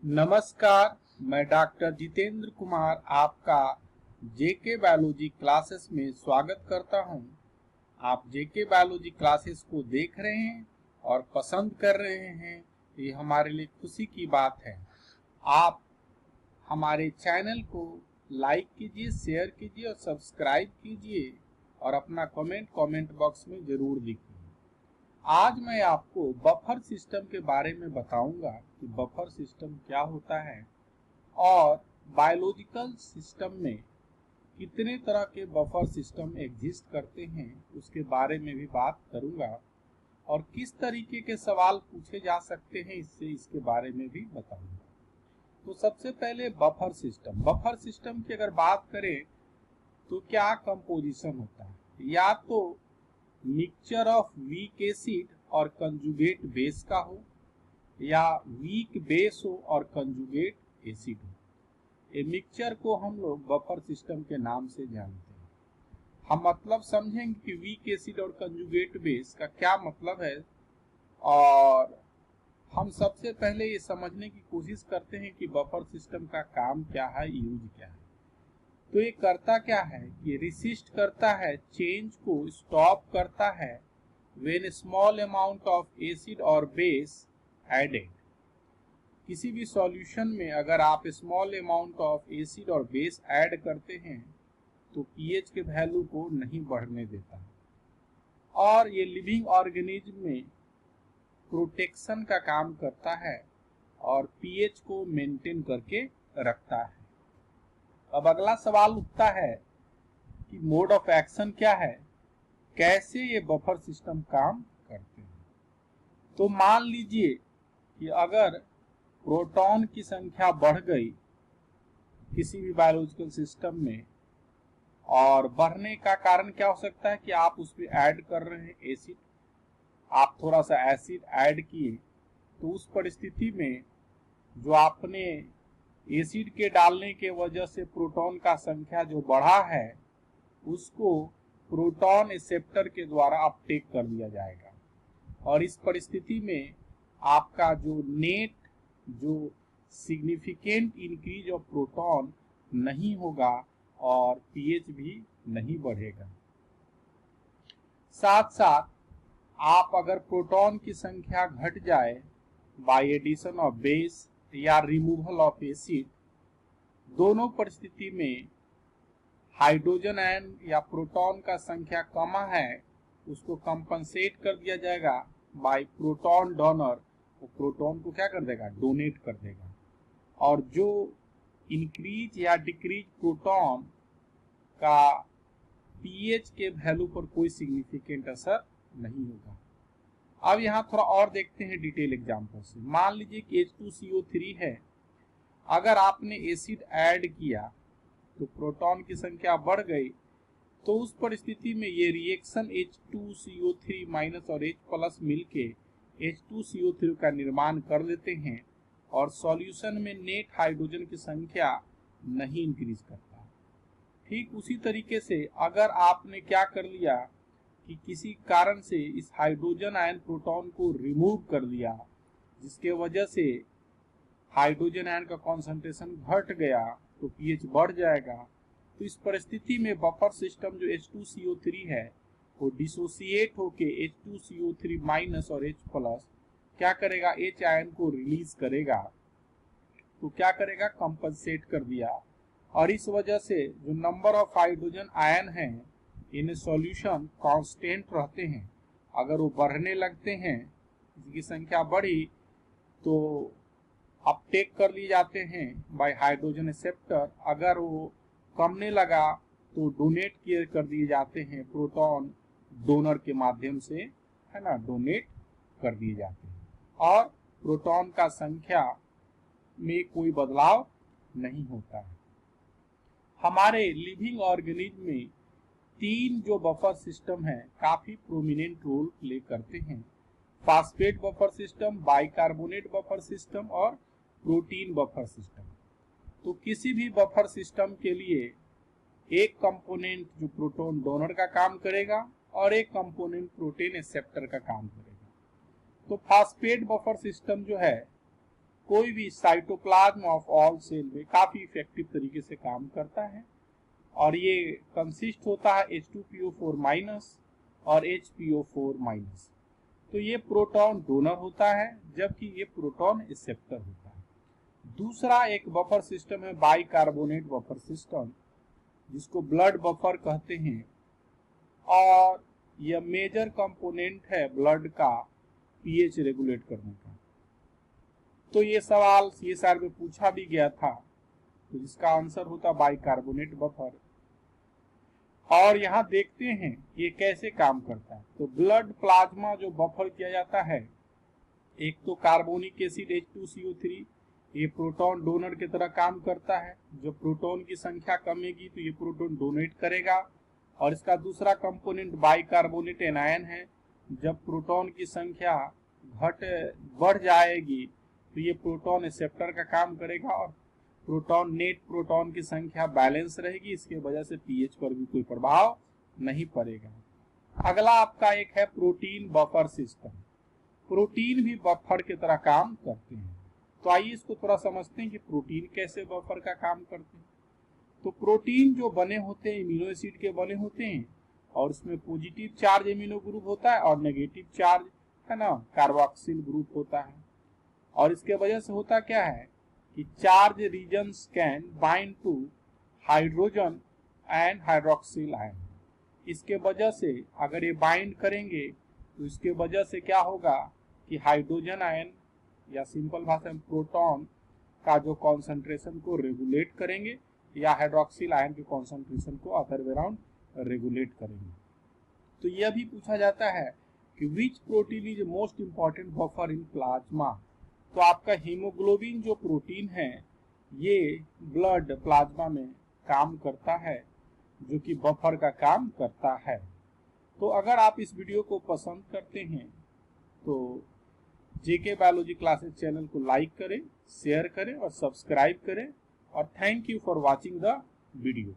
नमस्कार। मैं डॉक्टर जितेंद्र कुमार आपका जेके बायोलॉजी क्लासेस में स्वागत करता हूं। आप जेके बायोलॉजी क्लासेस को देख रहे हैं और पसंद कर रहे हैं, ये हमारे लिए खुशी की बात है। आप हमारे चैनल को लाइक कीजिए, शेयर कीजिए और सब्सक्राइब कीजिए और अपना कमेंट बॉक्स में जरूर लिखिए। आज मैं आपको बफर सिस्टम के बारे में बताऊंगा कि बफर सिस्टम क्या होता है और बायोलॉजिकल सिस्टम में कितने तरह के बफर सिस्टम एग्जिस्ट करते हैं उसके बारे में भी बात करूंगा और किस तरीके के सवाल पूछे जा सकते हैं इसके बारे में भी बताऊंगा। तो सबसे पहले बफर सिस्टम की अगर बात करें तो क्या कंपोजिशन होता है, या तो मिक्सचर ऑफ वीक एसिड और कंजुगेट बेस का हो या वीक बेस हो और कंजुगेट एसिड हो। ये मिक्सचर को हम लोग बफर सिस्टम के नाम से जानते हैं। हम मतलब समझेंगे कि वीक एसिड और कंजुगेट बेस का क्या मतलब है और हम सबसे पहले ये समझने की कोशिश करते हैं कि बफर सिस्टम का काम क्या है, यूज क्या है। तो ये करता क्या है, ये रिसिस्ट करता है, चेंज को स्टॉप करता है when small amount of acid और बेस एडेड। किसी भी सॉल्यूशन में अगर आप स्मॉल अमाउंट ऑफ एसिड और बेस ऐड करते हैं तो पीएच के वैल्यू को नहीं बढ़ने देता और ये लिविंग ऑर्गेनिज्म में प्रोटेक्शन का काम करता है और पीएच को मेंटेन करके रखता है। अब अगला सवाल उठता है कि मोड ऑफ एक्शन क्या है, कैसे ये बफर सिस्टम काम करते हैं। तो मान लीजिए कि अगर प्रोटॉन की संख्या बढ़ गई किसी भी बायोलॉजिकल सिस्टम में, और बढ़ने का कारण क्या हो सकता है कि आप उसमें ऐड कर रहे हैं एसिड, आप थोड़ा सा एसिड ऐड किए, तो उस परिस्थिति में जो आपने एसिड के डालने के वजह से प्रोटॉन का संख्या जो बढ़ा है उसको प्रोटॉन एक्सेप्टर के द्वारा अपटेक कर लिया जाएगा और इस परिस्थिति में आपका जो नेट जो सिग्निफिकेंट इंक्रीज ऑफ प्रोटॉन नहीं होगा और पीएच भी नहीं बढ़ेगा। साथ साथ आप अगर प्रोटॉन की संख्या घट जाए बाय एडिशन ऑफ बेस या रिमूवल ऑफ एसिड, दोनों परिस्थिति में हाइड्रोजन आयन या प्रोटॉन का संख्या कम है उसको कंपनसेट कर दिया जाएगा बाय प्रोटॉन डोनर। वो प्रोटॉन को क्या कर देगा, डोनेट कर देगा, और जो इंक्रीज या डिक्रीज प्रोटॉन का पीएच के वैल्यू पर कोई सिग्निफिकेंट असर नहीं होगा। अब यहाँ थोड़ा और देखते हैं डिटेल एग्जांपल से। मान लीजिए कि H2CO3 है, अगर आपने एसिड ऐड किया तो प्रोटॉन की संख्या बढ़ गई, तो उस परिस्थिति में ये रिएक्शन H2CO3 माइनस और H प्लस मिलके H2CO3 का निर्माण कर लेते हैं और सॉल्यूशन में नेट हाइड्रोजन की संख्या नहीं इंक्रीज करता। ठीक उसी तरीके से अगर आपने क्या कर लिया कि किसी कारण से इस हाइड्रोजन आयन प्रोटॉन को रिमूव कर दिया जिसके वजह से हाइड्रोजन आयन का कॉन्सेंट्रेशन घट गया तो पीएच बढ़ जाएगा। तो इस परिस्थिति में बफर सिस्टम जो H2CO3 है वो डिसोसिएट होके H2CO3 माइनस और H प्लस क्या करेगा, H आयन को रिलीज करेगा। तो क्या करेगा, कंपनसेट कर दिया, और इस वजह से जो नंबर ऑफ हाइड्रोजन आयन हैं इन सॉल्यूशन कांस्टेंट रहते हैं। अगर वो बढ़ने लगते हैं, इसकी संख्या बढ़ी तो अपटेक कर लिए जाते हैं बाय हाइड्रोजन एक्सेप्टर, अगर वो कमने लगा तो डोनेट किए कर दिए जाते हैं प्रोटॉन डोनर के माध्यम से, है ना, डोनेट कर दिए जाते हैं और प्रोटॉन का संख्या में कोई बदलाव नहीं होता है। हमारे लिविंग ऑर्गेनिज्म में तीन जो बफर सिस्टम है काफी प्रोमिनेंट रोल प्ले करते हैं। Phosphate buffer system, bicarbonate buffer system और प्रोटीन बफर सिस्टम। तो किसी भी बफर सिस्टम के लिए एक कंपोनेंट जो प्रोटॉन डोनर का काम करेगा और एक कंपोनेंट प्रोटीन एक्सेप्टर का काम करेगा। तो फास्फेट बफर सिस्टम जो है कोई भी साइटोप्लाज्म ऑफ ऑल सेल में काफी इफेक्टिव तरीके से काम करता है। और ये कंसिस्ट होता है H2PO4 माइनस और HPO4 माइनस। तो ये प्रोटॉन डोनर होता है, जबकि ये प्रोटॉन एक्सेप्टर होता है। दूसरा एक बफर सिस्टम है बाइकार्बोनेट बफर सिस्टम, जिसको ब्लड बफर कहते हैं, और यह मेजर कंपोनेंट है ब्लड का पीएच रेगुलेट करने का। तो ये सवाल ये साल में पूछा भी गया था, तो जिसका आंसर होता बाइकार्बोनेट बफर। और यहाँ देखते हैं ये कैसे काम करता है। तो ब्लड प्लाज्मा जो बफर किया जाता है, एक तो कार्बोनिक एसिड H2CO3, ये प्रोटॉन डोनर की तरह काम करता है। जब प्रोटॉन की संख्या कमेगी तो ये प्रोटॉन डोनेट करेगा। और इसका दूसरा कंपोनेंट बाइकार्बोनेट एनायन है। जब प्रोटॉन की संख्या बढ़ जाएगी तो ये प्रोटॉन एक्सेप्टर का काम करेगा और प्रोटॉन नेट प्रोटॉन की संख्या बैलेंस रहेगी। इसके वजह से पीएच पर भी कोई प्रभाव नहीं पड़ेगा। अगला आपका एक है प्रोटीन बफर सिस्टम। प्रोटीन भी बफर की तरह काम करते हैं। तो आइए इसको थोड़ा समझते हैं कि प्रोटीन कैसे बफर का काम करते हैं। तो प्रोटीन जो बने होते हैं इम्यूनो एसिड के बने होते हैं, और उसमें पॉजिटिव चार्ज एमिनो ग्रुप होता है और नेगेटिव चार्ज है ना कार्बोक्सिल ग्रुप होता है। और इसके वजह से होता क्या है कि charge regions can bind to hydrogen and hydroxyl ion. इसके वजह से अगर ये बाइंड करेंगे तो इसके वजह से क्या होगा कि हाइड्रोजन आयन या सिंपल भाषा में प्रोटॉन का जो कॉन्सेंट्रेशन को रेगुलेट करेंगे, या हाइड्रोक्सिल आयन के कॉन्सेंट्रेशन को अदर वे राउंड रेगुलेट करेंगे। तो यह भी पूछा जाता है कि विच protein is most important buffer in plasma. तो आपका हीमोग्लोबिन जो प्रोटीन है ये ब्लड प्लाज्मा में काम करता है, जो कि बफर का काम करता है। तो अगर आप इस वीडियो को पसंद करते हैं तो जेके बायोलॉजी क्लासेस चैनल को लाइक करें, शेयर करें और सब्सक्राइब करें। और thank you for watching the video.